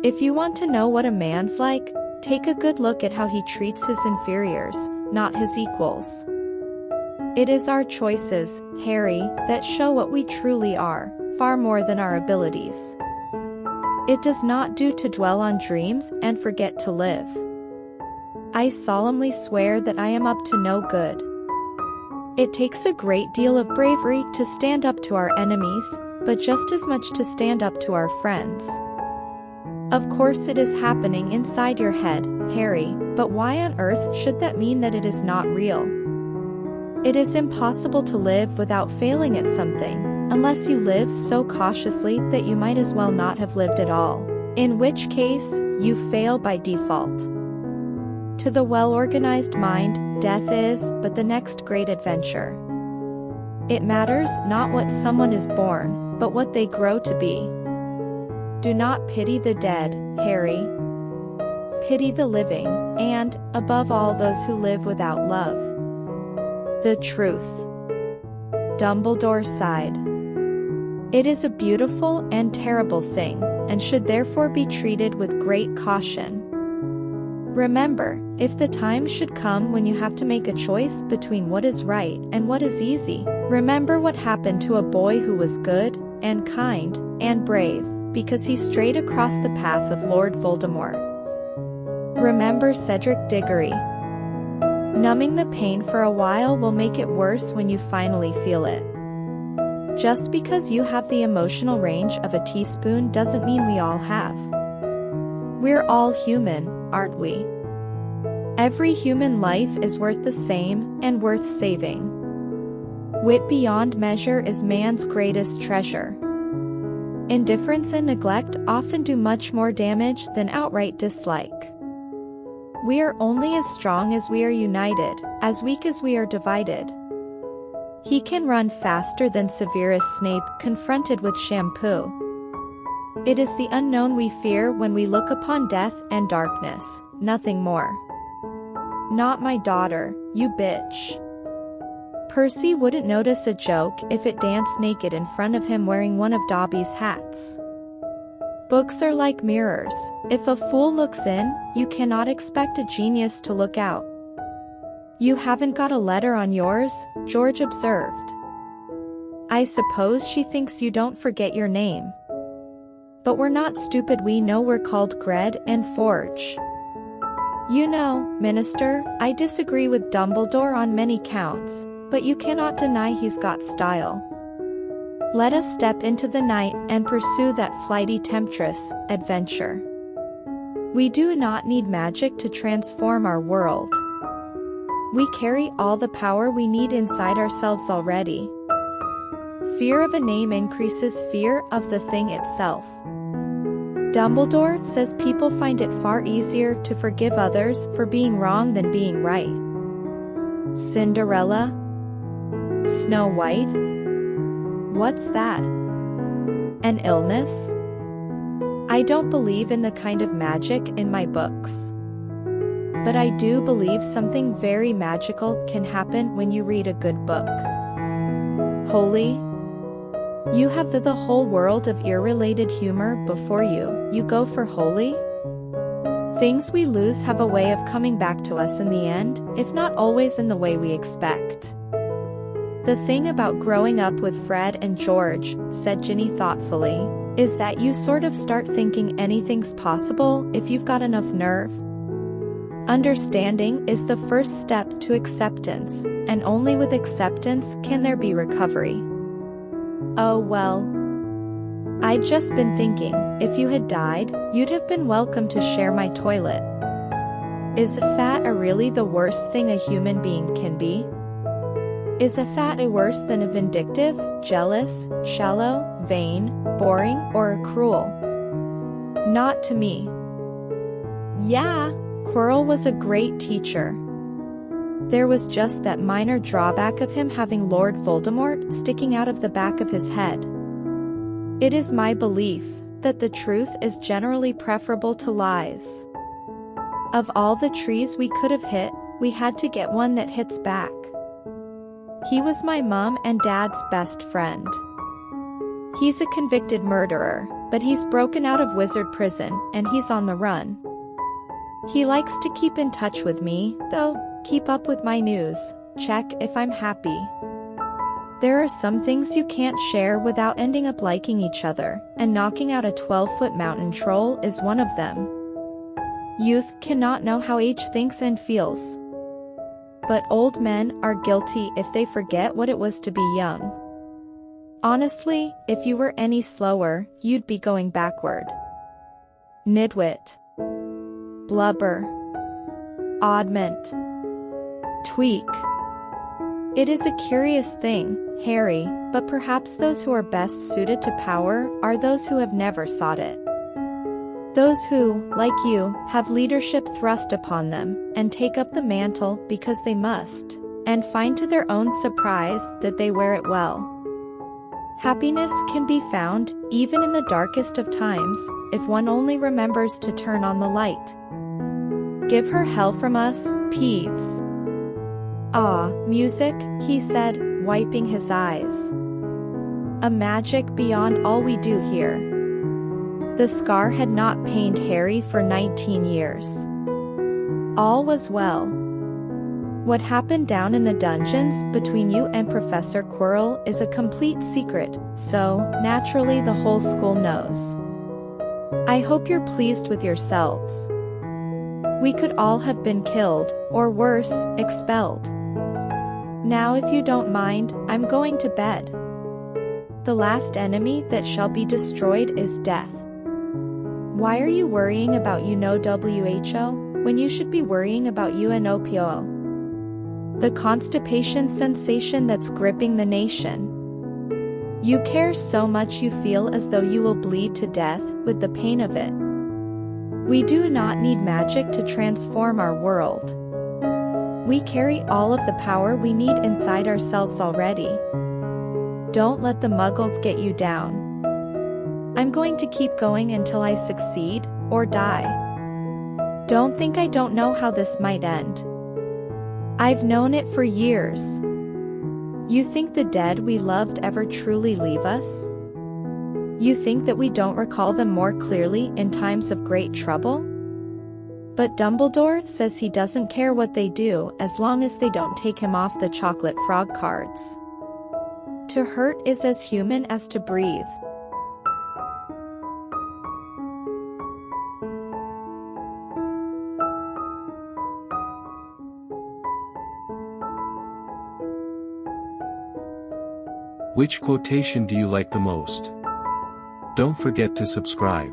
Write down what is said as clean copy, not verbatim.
If you want to know what a man's like, take a good look at how he treats his inferiors, not his equals. It is our choices, Harry, that show what we truly are, far more than our abilities. It does not do to dwell on dreams and forget to live. I solemnly swear that I am up to no good. It takes a great deal of bravery to stand up to our enemies, but just as much to stand up to our friends. Of course it is happening inside your head, Harry, but why on earth should that mean that it is not real? It is impossible to live without failing at something, unless you live so cautiously that you might as well not have lived at all, in which case, you fail by default. To the well-organized mind, death is but the next great adventure. It matters not what someone is born, but what they grow to be. Do not pity the dead, Harry. Pity the living, and, above all, those who live without love. The truth. Dumbledore sighed. It is a beautiful and terrible thing, and should therefore be treated with great caution. Remember, if the time should come when you have to make a choice between what is right and what is easy, remember what happened to a boy who was good, and kind, and brave, because he strayed across the path of Lord Voldemort. Remember Cedric Diggory. Numbing the pain for a while will make it worse when you finally feel it. Just because you have the emotional range of a teaspoon doesn't mean we all have. We're all human, aren't we? Every human life is worth the same and worth saving. Wit beyond measure is man's greatest treasure. Indifference and neglect often do much more damage than outright dislike. We are only as strong as we are united, as weak as we are divided. He can run faster than Severus Snape confronted with shampoo. It is the unknown we fear when we look upon death and darkness, nothing more. Not my daughter, you bitch. Percy wouldn't notice a joke if it danced naked in front of him wearing one of Dobby's hats. Books are like mirrors. If a fool looks in, you cannot expect a genius to look out. You haven't got a letter on yours, George observed. I suppose she thinks you don't forget your name. But we're not stupid, we know we're called Gred and Forge. You know, Minister, I disagree with Dumbledore on many counts, but you cannot deny he's got style. Let us step into the night and pursue that flighty temptress, adventure. We do not need magic to transform our world. We carry all the power we need inside ourselves already. Fear of a name increases fear of the thing itself. Dumbledore says people find it far easier to forgive others for being wrong than being right. Cinderella? Snow White? What's that? An illness? I don't believe in the kind of magic in my books. But I do believe something very magical can happen when you read a good book. Holy? You have the whole world of irrelated humor before you, you go for holy? Things we lose have a way of coming back to us in the end, if not always in the way we expect. The thing about growing up with Fred and George, said Ginny thoughtfully, is that you sort of start thinking anything's possible if you've got enough nerve. Understanding is the first step to acceptance, and only with acceptance can there be recovery. Oh well. I'd just been thinking, if you had died, you'd have been welcome to share my toilet. Is a fat a really the worst thing a human being can be? Is a fat a worse than a vindictive, jealous, shallow, vain, boring, or a cruel? Not to me. Yeah, Quirrell was a great teacher. There was just that minor drawback of him having Lord Voldemort sticking out of the back of his head. It is my belief that the truth is generally preferable to lies. Of all the trees we could have hit, we had to get one that hits back. He was my mom and dad's best friend. He's a convicted murderer, But he's broken out of wizard prison, and he's on the run. He likes to keep in touch with me, though, keep up with my news, check if I'm happy. There are some things you can't share without ending up liking each other, and knocking out a 12-foot mountain troll is one of them. Youth cannot know how age thinks and feels. But old men are guilty if they forget what it was to be young. Honestly, if you were any slower, you'd be going backward. Nitwit. Blubber. Oddment. Tweak. It is a curious thing, Harry, but perhaps those who are best suited to power are those who have never sought it. Those who, like you, have leadership thrust upon them, and take up the mantle because they must, and find to their own surprise that they wear it well. Happiness can be found, even in the darkest of times, if one only remembers to turn on the light. Give her hell from us, Peeves. Ah, music, he said, wiping his eyes. A magic beyond all we do here. The scar had not pained Harry for 19 years. All was well. What happened down in the dungeons between you and Professor Quirrell is a complete secret, so, naturally the whole school knows. I hope you're pleased with yourselves. We could all have been killed, or worse, expelled. Now if you don't mind, I'm going to bed. The last enemy that shall be destroyed is death. Why are you worrying about WHO when you should be worrying about POHLE? The constipation sensation that's gripping the nation. You care so much you feel as though you will bleed to death with the pain of it. We do not need magic to transform our world. We carry all of the power we need inside ourselves already. Don't let the muggles get you down. I'm going to keep going until I succeed, or die. Don't think I don't know how this might end. I've known it for years. You think the dead we loved ever truly leave us? You think that we don't recall them more clearly in times of great trouble? But Dumbledore says he doesn't care what they do as long as they don't take him off the chocolate frog cards. To hurt is as human as to breathe. Which quotation do you like the most? Don't forget to subscribe.